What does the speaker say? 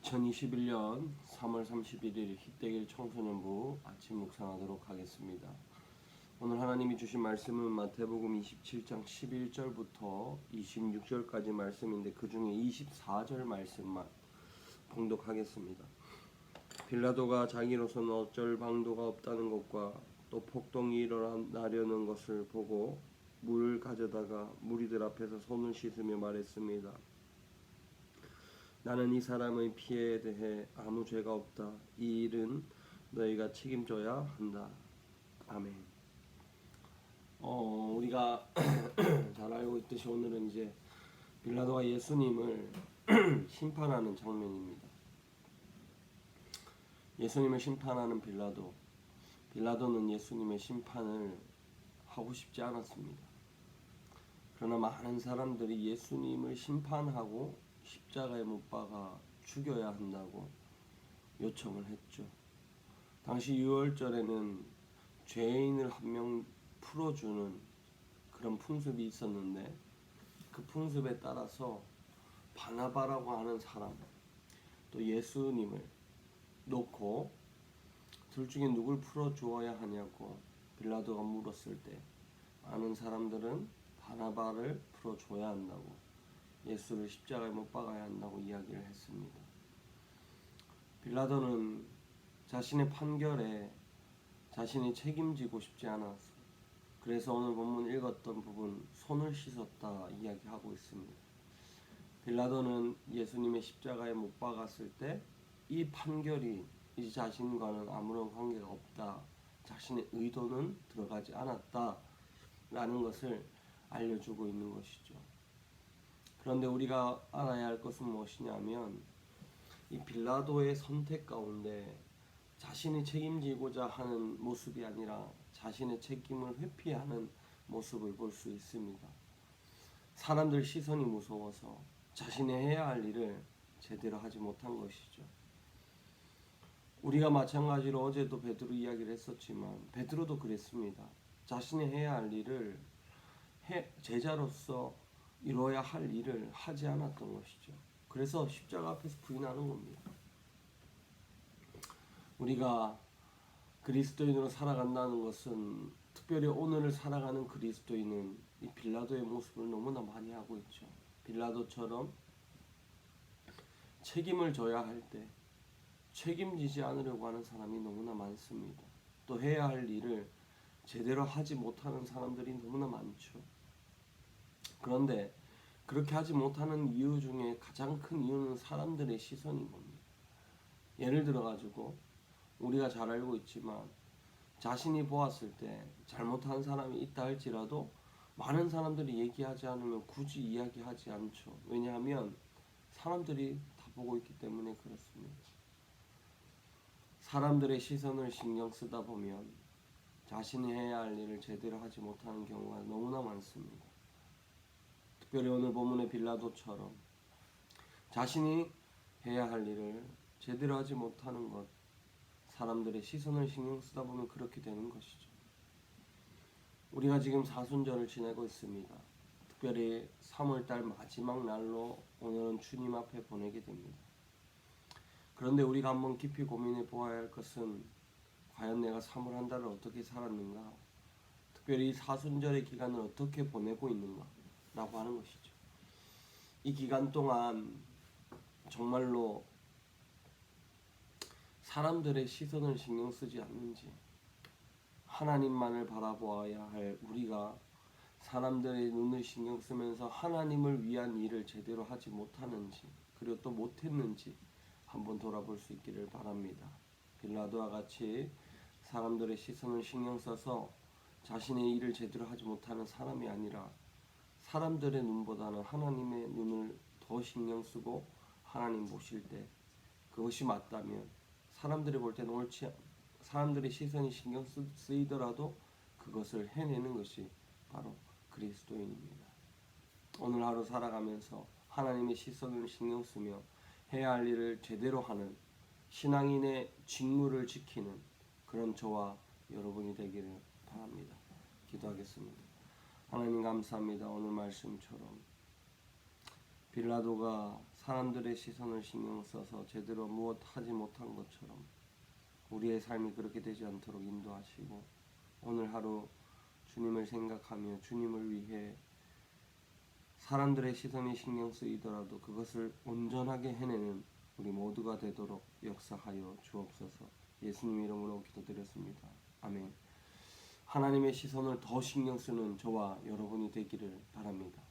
2021년 3월 31일 희대길 청소년부 아침 묵상하도록 하겠습니다. 오늘 하나님이 주신 말씀은 마태복음 27장 11절부터 26절까지 말씀인데 그 중에 24절 말씀만 봉독하겠습니다. 빌라도가 자기로서는 어쩔 방도가 없다는 것과 또 폭동이 일어나려는 것을 보고 물을 가져다가 무리들 앞에서 손을 씻으며 말했습니다. 나는 이 사람의 피해에 대해 아무 죄가 없다. 이 일은 너희가 책임져야 한다. 아멘. 우리가 잘 알고 있듯이 오늘은 이제 빌라도가 예수님을 심판하는 장면입니다. 예수님을 심판하는 빌라도. 빌라도는 예수님의 심판을 하고 싶지 않았습니다. 그러나 많은 사람들이 예수님을 심판하고 십자가에 못 박아 죽여야 한다고 요청을 했죠. 당시 유월절에는 죄인을 한 명 풀어주는 그런 풍습이 있었는데 그 풍습에 따라서 바나바라고 하는 사람 또 예수님을 놓고 둘 중에 누굴 풀어주어야 하냐고 빌라도가 물었을 때 많은 사람들은 바나바를 풀어줘야 한다고 예수를 십자가에 못 박아야 한다고 이야기를 했습니다. 빌라도는 자신의 판결에 자신이 책임지고 싶지 않았어. 그래서 오늘 본문 읽었던 부분 손을 씻었다 이야기하고 있습니다. 빌라도는 예수님의 십자가에 못 박았을 때 이 판결이 이 자신과는 아무런 관계가 없다. 자신의 의도는 들어가지 않았다 라는 것을 알려주고 있는 것이죠. 그런데 우리가 알아야 할 것은 무엇이냐면 이 빌라도의 선택 가운데 자신이 책임지고자 하는 모습이 아니라 자신의 책임을 회피하는 모습을 볼 수 있습니다. 사람들 시선이 무서워서 자신이 해야 할 일을 제대로 하지 못한 것이죠. 우리가 마찬가지로 어제도 베드로 이야기를 했었지만 베드로도 그랬습니다. 자신이 해야 할 일을 제자로서 이루어야 할 일을 하지 않았던 것이죠. 그래서 십자가 앞에서 부인하는 겁니다. 우리가 그리스도인으로 살아간다는 것은 특별히 오늘을 살아가는 그리스도인은 이 빌라도의 모습을 너무나 많이 하고 있죠. 빌라도처럼 책임을 져야 할 때 책임지지 않으려고 하는 사람이 너무나 많습니다. 또 해야 할 일을 제대로 하지 못하는 사람들이 너무나 많죠. 그런데 그렇게 하지 못하는 이유 중에 가장 큰 이유는 사람들의 시선인 겁니다. 예를 들어 가지고 우리가 잘 알고 있지만 자신이 보았을 때 잘못한 사람이 있다 할지라도 많은 사람들이 얘기하지 않으면 굳이 이야기하지 않죠. 왜냐하면 사람들이 다 보고 있기 때문에 그렇습니다. 사람들의 시선을 신경 쓰다 보면 자신이 해야 할 일을 제대로 하지 못하는 경우가 너무나 많습니다. 특별히 오늘 본문의 빌라도처럼 자신이 해야 할 일을 제대로 하지 못하는 것, 사람들의 시선을 신경 쓰다 보면 그렇게 되는 것이죠. 우리가 지금 사순절을 지내고 있습니다. 특별히 3월달 마지막 날로 오늘은 주님 앞에 보내게 됩니다. 그런데 우리가 한번 깊이 고민해 보아야 할 것은 과연 내가 3월 한 달을 어떻게 살았는가, 특별히 이 사순절의 기간을 어떻게 보내고 있는가 라고 하는 것이죠. 이 기간 동안 정말로 사람들의 시선을 신경 쓰지 않는지, 하나님만을 바라보아야 할 우리가 사람들의 눈을 신경 쓰면서 하나님을 위한 일을 제대로 하지 못하는지, 그리고 또 못했는지 한번 돌아볼 수 있기를 바랍니다. 빌라도와 같이 사람들의 시선을 신경 써서 자신의 일을 제대로 하지 못하는 사람이 아니라 사람들의 눈보다는 하나님의 눈을 더 신경 쓰고 하나님 보실 때 그것이 맞다면 사람들이 볼 때는 옳지, 사람들의 시선이 신경 쓰이더라도 그것을 해내는 것이 바로 그리스도인입니다. 오늘 하루 살아가면서 하나님의 시선을 신경 쓰며 해야 할 일을 제대로 하는 신앙인의 직무를 지키는 그런 저와 여러분이 되기를 바랍니다. 기도하겠습니다. 하나님 감사합니다. 오늘 말씀처럼 빌라도가 사람들의 시선을 신경 써서 제대로 무엇 하지 못한 것처럼 우리의 삶이 그렇게 되지 않도록 인도하시고, 오늘 하루 주님을 생각하며 주님을 위해 사람들의 시선이 신경 쓰이더라도 그것을 온전하게 해내는 우리 모두가 되도록 역사하여 주옵소서. 예수님 이름으로 기도드렸습니다. 아멘. 하나님의 시선을 더 신경 쓰는 저와 여러분이 되기를 바랍니다.